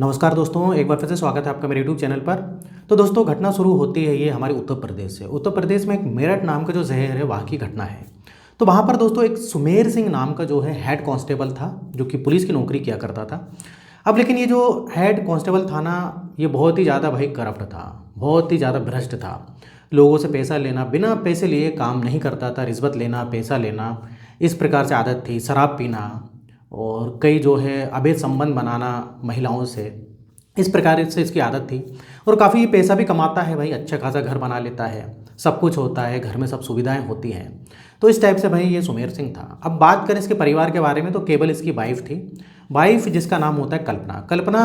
नमस्कार दोस्तों, एक बार फिर से स्वागत है आपका मेरे यूट्यूब चैनल पर। तो दोस्तों, घटना शुरू होती है ये हमारे उत्तर प्रदेश से। उत्तर प्रदेश में एक मेरठ नाम का जो शहर है वहाँ की घटना है। तो वहाँ पर दोस्तों एक सुमेर सिंह नाम का जो है हेड कांस्टेबल था, जो कि पुलिस की नौकरी किया करता था। अब लेकिन ये जो हेड कांस्टेबल था ना, ये बहुत ही ज़्यादा भाई करप्ट था, बहुत ही ज़्यादा भ्रष्ट था। लोगों से पैसा लेना, बिना पैसे लिए काम नहीं करता था, रिश्वत लेना, पैसा लेना, इस प्रकार से आदत थी। शराब पीना और कई जो है अवैध संबंध बनाना महिलाओं से, इस प्रकार से इसकी आदत थी। और काफ़ी पैसा भी कमाता है भाई, अच्छा खासा घर बना लेता है, सब कुछ होता है, घर में सब सुविधाएं होती हैं। तो इस टाइप से भाई ये सुमेर सिंह था। अब बात करें इसके परिवार के बारे में, तो केवल इसकी वाइफ थी, वाइफ जिसका नाम होता है कल्पना। कल्पना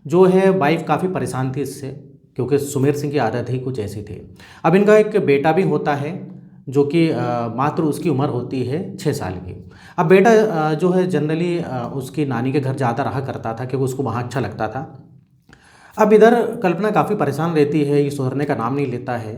जो है वाइफ काफ़ी परेशान थी इससे, क्योंकि सुमेर सिंह की आदत ही कुछ ऐसी थी। अब इनका एक बेटा भी होता है, जो कि मात्र उसकी उम्र होती है 6 साल की। अब बेटा जो है जनरली उसकी नानी के घर ज़्यादा रहा करता था, क्योंकि उसको वहाँ अच्छा लगता था। अब इधर कल्पना काफ़ी परेशान रहती है, ये सुधरने का नाम नहीं लेता है,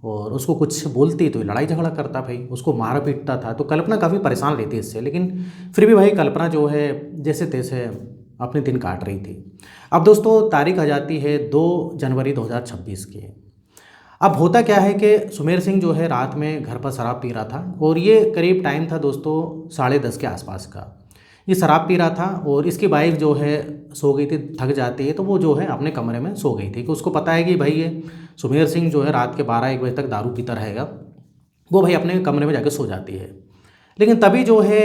और उसको कुछ बोलती तो ये लड़ाई झगड़ा करता भाई, उसको मारा पीटता था। तो कल्पना काफ़ी परेशान रहती है इससे, लेकिन फिर भी भाई कल्पना जो है जैसे तैसे अपने दिन काट रही थी। अब दोस्तों तारीख आ जाती है 2 जनवरी 2026 की। अब होता क्या है कि सुमेर सिंह जो है रात में घर पर शराब पी रहा था, और ये करीब टाइम था दोस्तों 10:30 के आसपास का। ये शराब पी रहा था और इसकी वाइफ जो है सो गई थी, थक जाती है तो वो जो है अपने कमरे में सो गई थी, कि उसको पता है कि भाई ये सुमेर सिंह जो है रात के 12-1 बजे तक दारू पीता रहेगा। वो भाई अपने कमरे में जाकर सो जाती है। लेकिन तभी जो है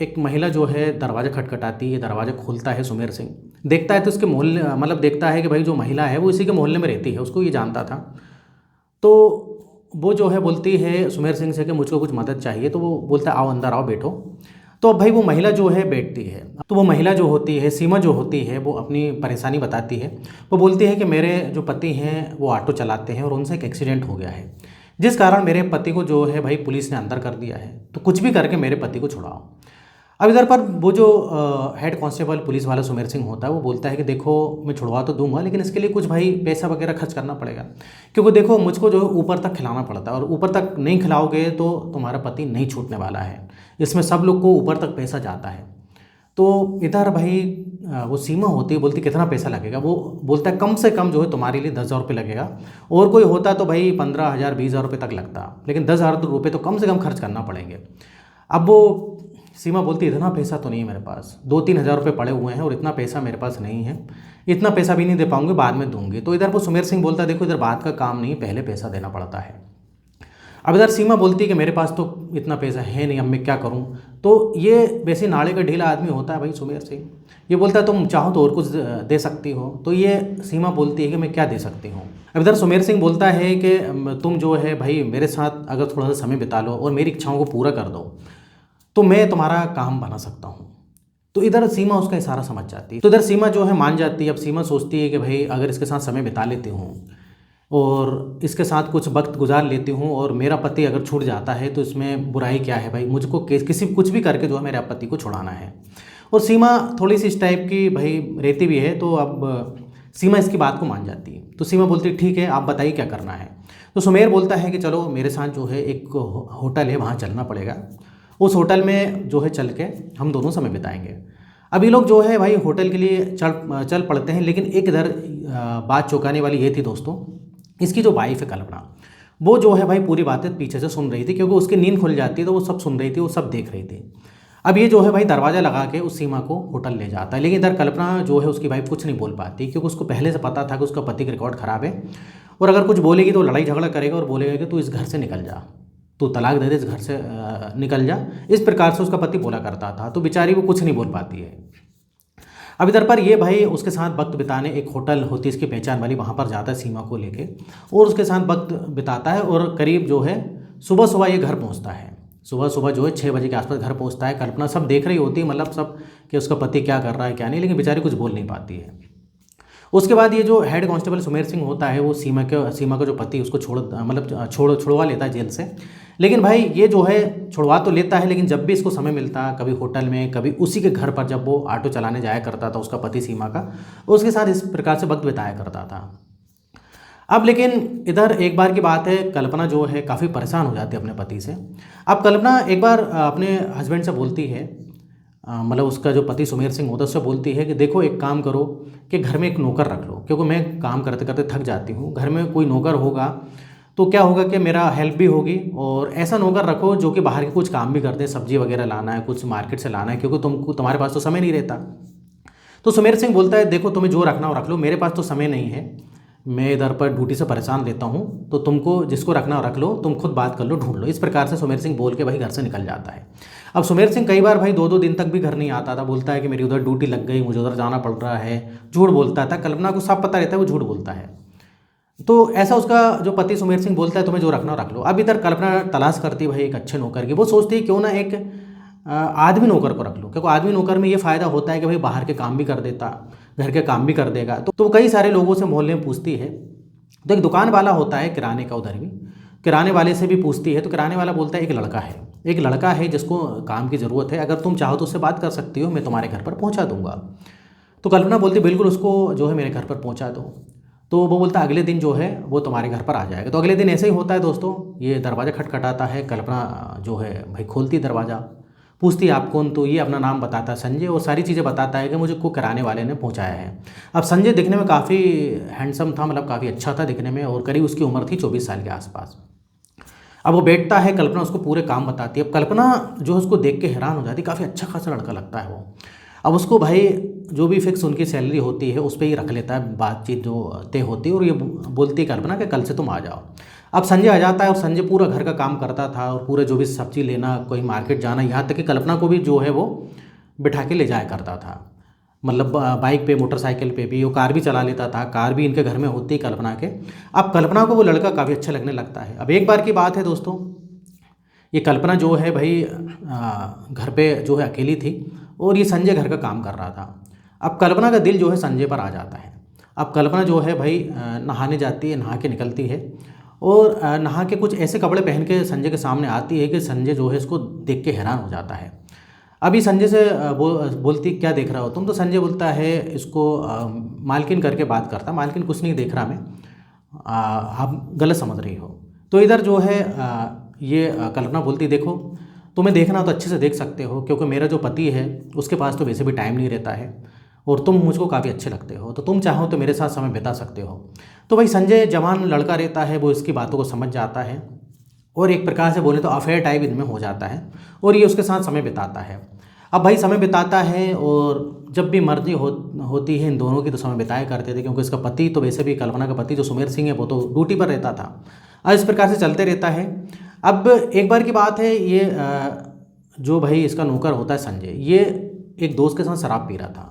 एक महिला जो है दरवाज़ा खटखटाती है, दरवाज़ा खोलता है सुमेर सिंह, देखता है तो उसके मोहल्ले, मतलब देखता है कि भाई जो महिला है वो इसी के मोहल्ले में रहती है, उसको ये जानता था। तो वो जो है बोलती है सुमेर सिंह से कि मुझको कुछ मदद चाहिए। तो वो बोलता है आओ अंदर आओ बैठो। तो अब भाई वो महिला जो है बैठती है, तो वो महिला जो होती है सीमा जो होती है, वो अपनी परेशानी बताती है। वो बोलती है कि मेरे जो पति हैं वो ऑटो चलाते हैं और उनसे एक एक्सीडेंट हो गया है, जिस कारण मेरे पति को जो है भाई पुलिस ने अंदर कर दिया है, तो कुछ भी करके मेरे पति को छुड़ाओ। अब इधर पर वो जो हेड कांस्टेबल पुलिस वाला सुमेर सिंह होता है, वो बोलता है कि देखो मैं छुड़वा तो दूंगा, लेकिन इसके लिए कुछ भाई पैसा वगैरह खर्च करना पड़ेगा, क्योंकि देखो मुझको जो है ऊपर तक खिलाना पड़ता है, और ऊपर तक नहीं खिलाओगे तो तुम्हारा पति नहीं छूटने वाला है। इसमें सब लोग को ऊपर तक पैसा जाता है। तो इधर भाई वो सीमा होती है, बोलती कितना पैसा लगेगा। वो बोलता है कम से कम जो है तुम्हारे लिए 10,000 रुपये लगेगा, और कोई होता तो भाई 15,000 20,000 रुपये तक लगता, लेकिन 10,000 रुपये तो कम से कम खर्च करना पड़ेंगे। अब वो सीमा बोलती इतना पैसा तो नहीं है मेरे पास, 2-3 हज़ार रुपये पड़े हुए हैं और इतना पैसा मेरे पास नहीं है, इतना पैसा भी नहीं दे पाऊंगी, बाद में दूंगी। तो इधर वो सुमेर सिंह बोलता है देखो इधर बात का काम नहीं, पहले पैसा देना पड़ता है। अब इधर सीमा बोलती है कि मेरे पास तो इतना पैसा है नहीं, अब मैं क्या करूं। तो ये वैसे नाले का ढीला आदमी होता है भाई सुमेर सिंह। ये बोलता है तुम चाहो तो और कुछ दे सकती हो। तो ये सीमा बोलती है कि मैं क्या दे सकती हूँ। अब इधर सुमेर सिंह बोलता है कि तुम जो है भाई मेरे साथ अगर थोड़ा सा समय बिता लो और मेरी इच्छाओं को पूरा कर दो, तो मैं तुम्हारा काम बना सकता हूँ। तो इधर सीमा उसका इशारा समझ जाती है, तो इधर सीमा जो है मान जाती है। अब सीमा सोचती है कि भाई अगर इसके साथ समय बिता लेती हूँ और इसके साथ कुछ वक्त गुजार लेती हूँ और मेरा पति अगर छूट जाता है तो इसमें बुराई क्या है भाई, मुझको किसी कुछ भी करके जो है मेरे पति को छुड़ाना है। और सीमा थोड़ी सी इस टाइप की भाई रहती भी है, तो अब सीमा इसकी बात को मान जाती है। तो सीमा बोलती है ठीक है आप बताइए क्या करना है। तो सुमेर बोलता है कि चलो मेरे साथ जो है एक होटल है वहाँ चलना पड़ेगा, उस होटल में जो है चल के हम दोनों समय बिताएंगे। अभी लोग जो है भाई होटल के लिए चल पड़ते हैं, लेकिन एक इधर बात चौंकाने वाली ये थी दोस्तों, इसकी जो वाइफ है कल्पना, वो जो है भाई पूरी बातें पीछे से सुन रही थी, क्योंकि उसकी नींद खुल जाती है तो वो सब सुन रही थी, वो सब देख रही थी। अब ये जो है भाई दरवाज़ा लगा के उस सीमा को होटल ले जाता है, लेकिन इधर कल्पना जो है उसकी वाइफ कुछ नहीं बोल पाती, क्योंकि उसको पहले से पता था कि उसका पति का रिकॉर्ड ख़राब है, और अगर कुछ बोलेगी तो लड़ाई झगड़ा करेगा और बोलेगा कि तू इस घर से निकल जा, तू तलाक दे दे, इस घर से निकल जा। इस प्रकार से उसका पति बोला करता था, तो बेचारी वो कुछ नहीं बोल पाती है। अब इधर पर ये भाई उसके साथ वक्त बिताने, एक होटल होती है इसकी पहचान वाली, वहाँ पर जाता है सीमा को लेके और उसके साथ वक्त बिताता है। और करीब जो है सुबह सुबह ये घर पहुँचता है, सुबह सुबह जो है 6 बजे के आसपास घर पहुँचता है। कल्पना सब देख रही होती है, मतलब सब कि उसका पति क्या कर रहा है क्या नहीं, लेकिन बेचारी कुछ बोल नहीं पाती है। उसके बाद ये जो हेड कांस्टेबल सुमेर सिंह होता है, वो सीमा का जो पति उसको छुड़वा लेता है जेल से। लेकिन भाई ये जो है छुड़वा तो लेता है, लेकिन जब भी इसको समय मिलता, कभी होटल में, कभी उसी के घर पर जब वो ऑटो चलाने जाया करता था उसका पति सीमा का, उसके साथ इस प्रकार से वक्त बिताया करता था। अब लेकिन इधर एक बार की बात है, कल्पना जो है काफ़ी परेशान हो जाती है अपने पति से। अब कल्पना एक बार अपने हस्बैंड से बोलती है मतलब उसका जो पति सुमेर सिंह होता है उससे बोलती है कि देखो एक काम करो कि घर में एक नौकर रख लो, क्योंकि मैं काम करते करते थक जाती हूँ, घर में कोई नौकर होगा तो क्या होगा कि मेरा हेल्प भी होगी, और ऐसा नौकर रखो जो कि बाहर के कुछ काम भी करते हैं, सब्जी वगैरह लाना है, कुछ मार्केट से लाना है, क्योंकि तुम्हारे पास तो समय नहीं रहता। तो सुमेर सिंह बोलता है देखो तुम्हें जो रखना हो रख लो, मेरे पास तो समय नहीं है, मैं इधर पर ड्यूटी से परेशान रहता हूँ, तो तुमको जिसको रखना हो रख लो, तुम खुद बात कर लो, ढूंढ लो। इस प्रकार से सुमेर सिंह बोल के भाई घर से निकल जाता है। अब सुमेर सिंह कई बार भाई 2-2 दिन तक भी घर नहीं आता था, बोलता है कि मेरी उधर ड्यूटी लग गई, मुझे उधर जाना पड़ रहा है, झूठ बोलता था। कल्पना को सब पता रहता है वो झूठ बोलता है। तो ऐसा उसका जो पति सुमेर सिंह बोलता है तुम्हें जो रखना हो रख लो। अब इधर कल्पना तलाश करती है भाई एक अच्छे नौकर की, वो सोचती है क्यों ना एक आदमी नौकर को रख लो, क्योंकि आदमी नौकर में ये फ़ायदा होता है कि भाई बाहर के काम भी कर देता, घर के काम भी कर देगा। तो कई सारे लोगों से मोहल्ले में पूछती है। तो एक दुकान वाला होता है किराने का, उधर भी किराने वाले से भी पूछती है, तो किराने वाला बोलता है एक लड़का है जिसको काम की ज़रूरत है, अगर तुम चाहो तो उससे बात कर सकती हो, मैं तुम्हारे घर पर पहुंचा दूंगा। तो कल्पना बोलती बिल्कुल उसको जो है मेरे घर पर पहुंचा दो। तो वो बोलता अगले दिन जो है वो तुम्हारे घर पर आ जाएगा। तो अगले दिन ऐसे ही होता है दोस्तों, ये दरवाज़ा खटखटाता है, कल्पना जो है भाई खोलती दरवाज़ा, पूछती है आप कौन, तो ये अपना नाम बताता है संजय, और सारी चीज़ें बताता है कि मुझे को किराने वाले ने पहुंचाया है। अब संजय दिखने में काफ़ी हैंडसम था, मतलब काफ़ी अच्छा था दिखने में, और करीब उसकी उम्र थी 24 साल के आसपास। अब वो बैठता है, कल्पना उसको पूरे काम बताती है। अब कल्पना जो है उसको देख के हैरान हो जाती है, काफ़ी अच्छा खासा लड़का लगता है वो। अब उसको भाई जो भी फिक्स उनकी सैलरी होती है उस पर ही रख लेता है, बातचीत जो तय होती है, और ये बोलती है कल्पना कि कल से तुम आ जाओ। अब संजय आ जाता है, और संजय पूरा घर का काम करता था, और पूरे जो भी सब्जी लेना, कोई मार्केट जाना, यहाँ तक कि कल्पना को भी जो है वो बिठा के ले जाया करता था, मतलब बाइक पे, मोटरसाइकिल पे भी, वो कार भी चला लेता था, कार भी इनके घर में होती कल्पना के। अब कल्पना को वो लड़का काफ़ी अच्छा लगने लगता है। अब एक बार की बात है दोस्तों, ये कल्पना जो है भाई घर पे जो है अकेली थी, और ये संजय घर का काम कर रहा था। अब कल्पना का दिल जो है संजय पर आ जाता है। अब कल्पना जो है भाई नहाने जाती है, नहा के निकलती है, और नहा के कुछ ऐसे कपड़े पहन के संजय के सामने आती है कि संजय जो है इसको देख के हैरान हो जाता है। अभी संजय से बोलती क्या देख रहा हो तुम, तो संजय बोलता है इसको मालकिन करके बात करता, मालकिन कुछ नहीं देख रहा मैं, आप गलत समझ रही हो। तो इधर जो है कल्पना बोलती देखो तुम्हें देखना तो अच्छे से देख सकते हो, क्योंकि मेरा जो पति है उसके पास तो वैसे भी टाइम नहीं रहता है, और तुम मुझको काफ़ी अच्छे लगते हो, तो तुम चाहो तो मेरे साथ समय बिता सकते हो। तो भाई संजय जवान लड़का रहता है, वो इसकी बातों को समझ जाता है, और एक प्रकार से बोले तो अफेयर टाइप इनमें हो जाता है, और ये उसके साथ समय बिताता है। अब भाई समय बिताता है, और जब भी मर्जी होती है इन दोनों की तो समय बिताया करते थे, क्योंकि इसका पति तो वैसे भी, कल्पना का पति जो सुमेर सिंह है वो तो ड्यूटी पर रहता था। अब इस प्रकार से चलते रहता है। अब एक बार की बात है, ये जो भाई इसका नौकर होता है संजय, ये एक दोस्त के साथ शराब पी रहा था।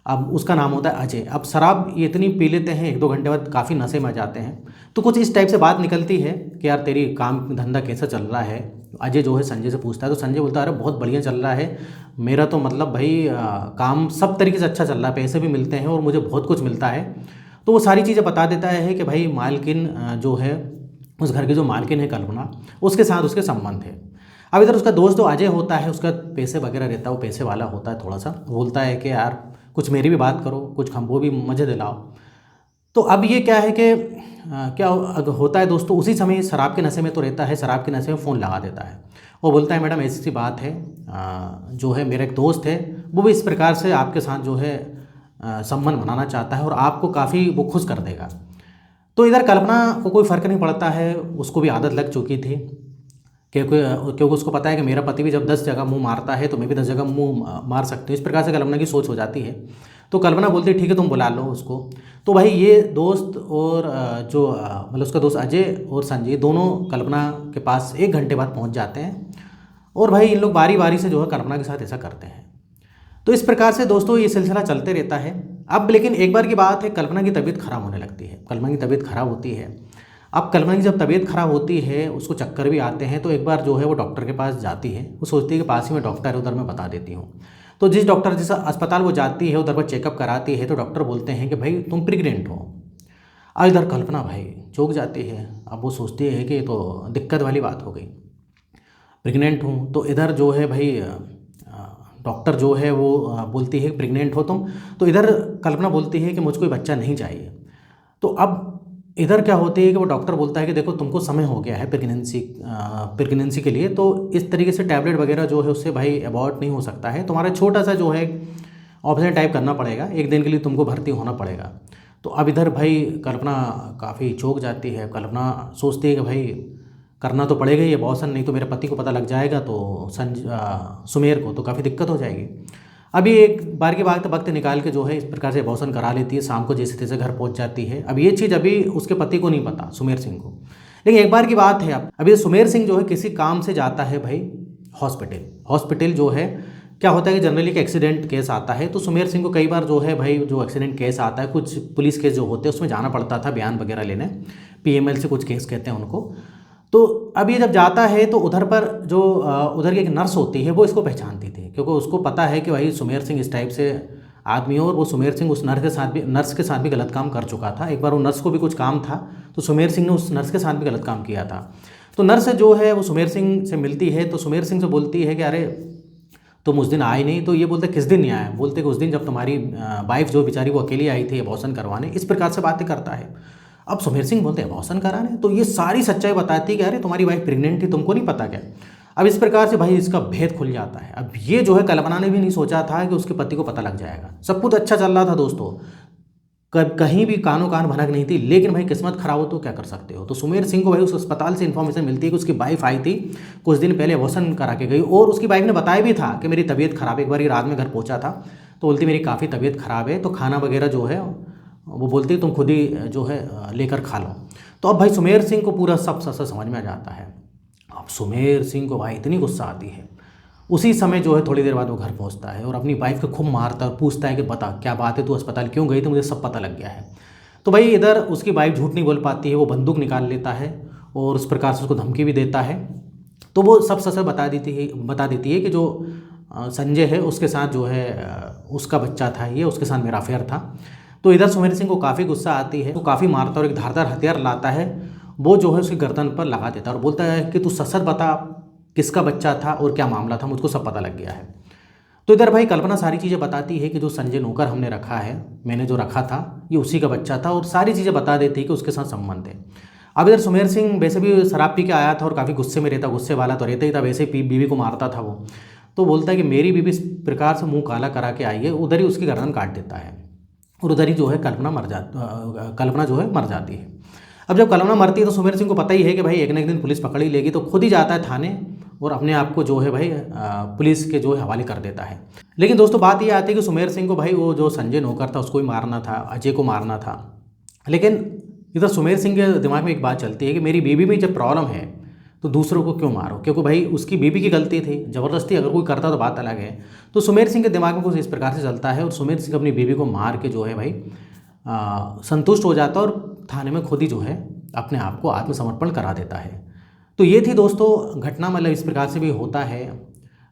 अब उसका नाम होता है अजय। अब शराब ये इतनी पी लेते हैं, 1-2 घंटे बाद काफ़ी नशे में आ जाते हैं, तो कुछ इस टाइप से बात निकलती है कि यार तेरी काम धंधा कैसा चल रहा है। अजय जो है संजय से पूछता है, तो संजय बोलता है अरे बहुत बढ़िया चल रहा है, मेरा तो मतलब भाई काम सब तरीके से अच्छा चल रहा है, पैसे भी मिलते हैं और मुझे बहुत कुछ मिलता है। तो वो सारी चीज़ें बता देता है कि भाई मालकिन जो है, उस घर की जो मालकिन है कल्पना, उसके साथ उसके संबंध है। अब इधर उसका दोस्त जो अजय होता है, उसका पैसे वगैरह रहता है, वो पैसे वाला होता है थोड़ा सा, बोलता है कि यार कुछ मेरी भी बात करो, कुछ हमको भी मज़े दिलाओ। तो अब ये क्या है कि क्या होता है दोस्तों, उसी समय शराब के नशे में तो रहता है, शराब के नशे में फ़ोन लगा देता है। वो बोलता है मैडम ऐसी सी बात है, जो है मेरा एक दोस्त है, वो भी इस प्रकार से आपके साथ जो है संबंध बनाना चाहता है, और आपको काफ़ी वो खुश कर देगा। तो इधर कल्पना को कोई फ़र्क नहीं पड़ता है, उसको भी आदत लग चुकी थी, क्योंकि उसको पता है कि मेरा पति भी जब 10 जगह मुंह मारता है तो मैं भी 10 जगह मुंह मार सकती हूँ। इस प्रकार से कल्पना की सोच हो जाती है। तो कल्पना बोलती है ठीक है तुम बुला लो उसको। तो भाई ये दोस्त और जो मतलब उसका दोस्त अजय और संजय दोनों कल्पना के पास 1 घंटे बाद पहुँच जाते हैं, और भाई इन लोग बारी बारी से जो है कल्पना के साथ ऐसा करते हैं। तो इस प्रकार से दोस्तों ये सिलसिला चलते रहता है। अब लेकिन एक बार की बात है, कल्पना की तबीयत खराब होने लगती है। कल्पना की तबीयत खराब होती है। अब कल्पना की जब तबीयत खराब होती है, उसको चक्कर भी आते हैं, तो एक बार जो है वो डॉक्टर के पास जाती है। वो सोचती है कि पास ही में डॉक्टर है, उधर मैं बता देती हूँ। तो जिस अस्पताल वो जाती है, उधर पर चेकअप कराती है, तो डॉक्टर बोलते हैं कि भाई तुम प्रेग्नेंट हो। अब इधर कल्पना भाई चौंक जाती है। अब वो सोचती है कि ये तो दिक्कत वाली बात हो गई, प्रेग्नेंट हूँ। तो इधर जो है भाई डॉक्टर जो है वो बोलती है प्रेग्नेंट हो तुम। तो इधर कल्पना बोलती है कि मुझको कोई बच्चा नहीं चाहिए। तो अब इधर क्या होती है कि वो डॉक्टर बोलता है कि देखो तुमको समय हो गया है प्रेगनेंसी के लिए, तो इस तरीके से टैबलेट वगैरह जो है उससे भाई अबॉर्ट नहीं हो सकता है, तुम्हारा छोटा सा जो है ऑपरेशन टाइप करना पड़ेगा, एक दिन के लिए तुमको भर्ती होना पड़ेगा। तो अब इधर भाई कल्पना काफ़ी चौंक जाती है। कल्पना सोचती है कि भाई करना तो पड़ेगा ही अबॉर्शन, नहीं तो मेरे पति को पता लग जाएगा तो सुमेर को तो काफ़ी दिक्कत हो जाएगी। अभी एक बार की बात वक्त निकाल के जो है इस प्रकार से अबॉर्शन करा लेती है, शाम को जैसे तैसे घर पहुंच जाती है। अब ये चीज़ अभी उसके पति को नहीं पता, सुमेर सिंह को। लेकिन एक बार की बात है, अब अभी सुमेर सिंह जो है किसी काम से जाता है भाई हॉस्पिटल जो है, क्या होता है कि जनरली एक एक्सीडेंट केस आता है, तो सुमेर सिंह को कई बार जो है भाई जो एक्सीडेंट केस आता है, कुछ पुलिस केस जो होते हैं उसमें जाना पड़ता था बयान वगैरह लेने, पीएमएल से कुछ केस कहते हैं उनको। तो अब ये जब जाता है तो उधर पर जो उधर की एक नर्स होती है वो इसको पहचानती थी, क्योंकि उसको पता है कि भाई सुमेर सिंह इस टाइप से आदमी हो, और वो सुमेर सिंह उस नर्स के साथ भी गलत काम कर चुका था। एक बार वो नर्स को भी कुछ काम था तो सुमेर सिंह ने उस नर्स के साथ भी गलत काम किया था। तो नर्स जो है वो सुमेर सिंह से मिलती है, तो सुमेर सिंह से बोलती है कि अरे तुम उस दिन आए नहीं। तो ये बोलते किस दिन नहीं आया, बोलते कि उस दिन जब तुम्हारी वाइफ जो बेचारी वो अकेली आई थी अबॉर्शन करवाने, इस प्रकार से बातें करता है। अब सुमेर सिंह बोलते हैं अबॉर्शन कराने, तो ये सारी सच्चाई बताती है कि अरे तुम्हारी वाइफ प्रेग्नेंट थी, तुमको नहीं पता क्या। अब इस प्रकार से भाई इसका भेद खुल जाता है। अब ये जो है कल्पना ने भी नहीं सोचा था कि उसके पति को पता लग जाएगा। सब कुछ अच्छा चल रहा था दोस्तों, कहीं भी कानो कान भनक नहीं थी, लेकिन भाई किस्मत खराब हो तो क्या कर सकते हो। तो सुमेर सिंह को भाई उस अस्पताल से इन्फॉर्मेशन मिलती है कि उसकी वाइफ आई थी, कुछ दिन पहले अबॉर्शन करा के गई, और उसकी वाइफ ने बताया भी था कि मेरी तबीयत खराब है। एक बार रात में घर पहुंचा था तो बोलती मेरी काफ़ी तबीयत खराब है, तो खाना वगैरह जो है वो बोलती तुम खुद ही जो है लेकर खा लो। तो अब भाई सुमेर सिंह को पूरा सब सच समझ में आ जाता है। अब सुमेर सिंह को भाई इतनी गुस्सा आती है, उसी समय जो है थोड़ी देर बाद वो घर पहुंचता है और अपनी वाइफ को खूब मारता है और पूछता है कि बता क्या बात है, तू अस्पताल क्यों गई थी, मुझे सब पता लग गया है। तो भाई इधर उसकी वाइफ झूठ नहीं बोल पाती है, वो बंदूक निकाल लेता है और उस प्रकार से उसको धमकी भी देता है। तो वो सब सच बता देती है कि जो संजय है उसके साथ जो है उसका बच्चा था, ये उसके साथ मेरा अफेयर था। तो इधर सुमेर सिंह को काफ़ी गुस्सा आती है, वो काफ़ी मारता है और एक धारदार हथियार लाता है, वो जो है उसकी गर्दन पर लगा देता है और बोलता है कि तू सच बता किसका बच्चा था और क्या मामला था, मुझको सब पता लग गया है। तो इधर भाई कल्पना सारी चीज़ें बताती है कि जो संजय नौकर हमने रखा है, मैंने जो रखा था, ये उसी का बच्चा था, और सारी चीज़ें बता देती है कि उसके साथ संबंध है। अब इधर सुमेर सिंह वैसे भी शराब पी के आया था और काफ़ी गुस्से में रहता, गुस्से वाला तो रहता ही था, वैसे ही बीवी को मारता था वो। तो बोलता है कि मेरी बीवी इस प्रकार से मुंह काला करा के आई है, उधर ही उसकी गर्दन काट देता है और उधर ही जो है कल्पना जो है मर जाती है। अब जब कल्पना मरती है तो सुमेर सिंह को पता ही है कि भाई एक ना एक दिन पुलिस पकड़ ही लेगी, तो खुद ही जाता है थाने और अपने आप को जो है भाई पुलिस के जो है हवाले कर देता है। लेकिन दोस्तों बात ये आती है कि सुमेर सिंह को भाई वो जो संजय नौकर था उसको ही मारना था, अजय को मारना था। लेकिन इधर सुमेर सिंह के दिमाग में एक बात चलती है कि मेरी बीवी में जब प्रॉब्लम है तो दूसरों को क्यों मारो, क्योंकि भाई उसकी बीवी की गलती थी, ज़बरदस्ती अगर कोई करता तो बात अलग है। तो सुमेर सिंह के दिमाग में कुछ इस प्रकार से चलता है और सुमेर सिंह अपनी बीवी को मार के जो है भाई संतुष्ट हो जाता है और थाने में खुद ही जो है अपने आप को आत्मसमर्पण करा देता है। तो ये थी दोस्तों घटना, मतलब इस प्रकार से भी होता है।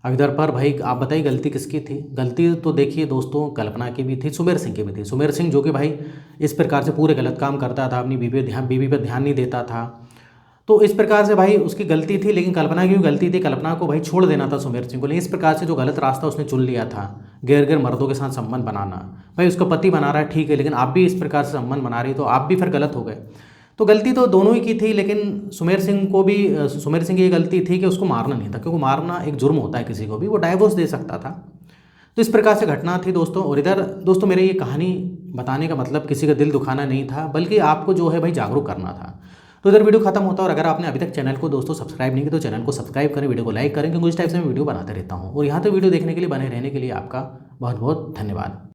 अब इधर पर भाई आप बताइए गलती किसकी थी। गलती तो देखिए दोस्तों कल्पना की भी थी, सुमेर सिंह की भी थी। सुमेर सिंह जो कि भाई इस प्रकार से पूरे गलत काम करता था, अपनी बीवी पर ध्यान नहीं देता था, तो इस प्रकार से भाई उसकी गलती थी। लेकिन कल्पना की भी गलती थी, कल्पना को भाई छोड़ देना था सुमेर सिंह को। लेकिन इस प्रकार से जो गलत रास्ता उसने चुन लिया था, गैर मर्दों के साथ संबंध बनाना, भाई उसका पति बना रहा है ठीक है, लेकिन आप भी इस प्रकार से संबंध बना रही तो आप भी फिर गलत हो गए। तो गलती तो दोनों ही की थी, लेकिन सुमेर सिंह की ये गलती थी कि उसको मारना नहीं था, क्योंकि मारना एक जुर्म होता है किसी को भी, वो डाइवोर्स दे सकता था। तो इस प्रकार से घटना थी दोस्तों। और इधर दोस्तों मेरे ये कहानी बताने का मतलब किसी का दिल दुखाना नहीं था, बल्कि आपको जो है भाई जागरूक करना था। तो इधर वीडियो खत्म होता है, और अगर आपने अभी तक चैनल को दोस्तों सब्सक्राइब नहीं किया तो चैनल को सब्सक्राइब करें, वीडियो को लाइक करें, क्योंकि इस टाइप से मैं वीडियो बनाते रहता हूँ। और यहाँ तो वीडियो देखने के लिए, बने रहने के लिए आपका बहुत बहुत धन्यवाद।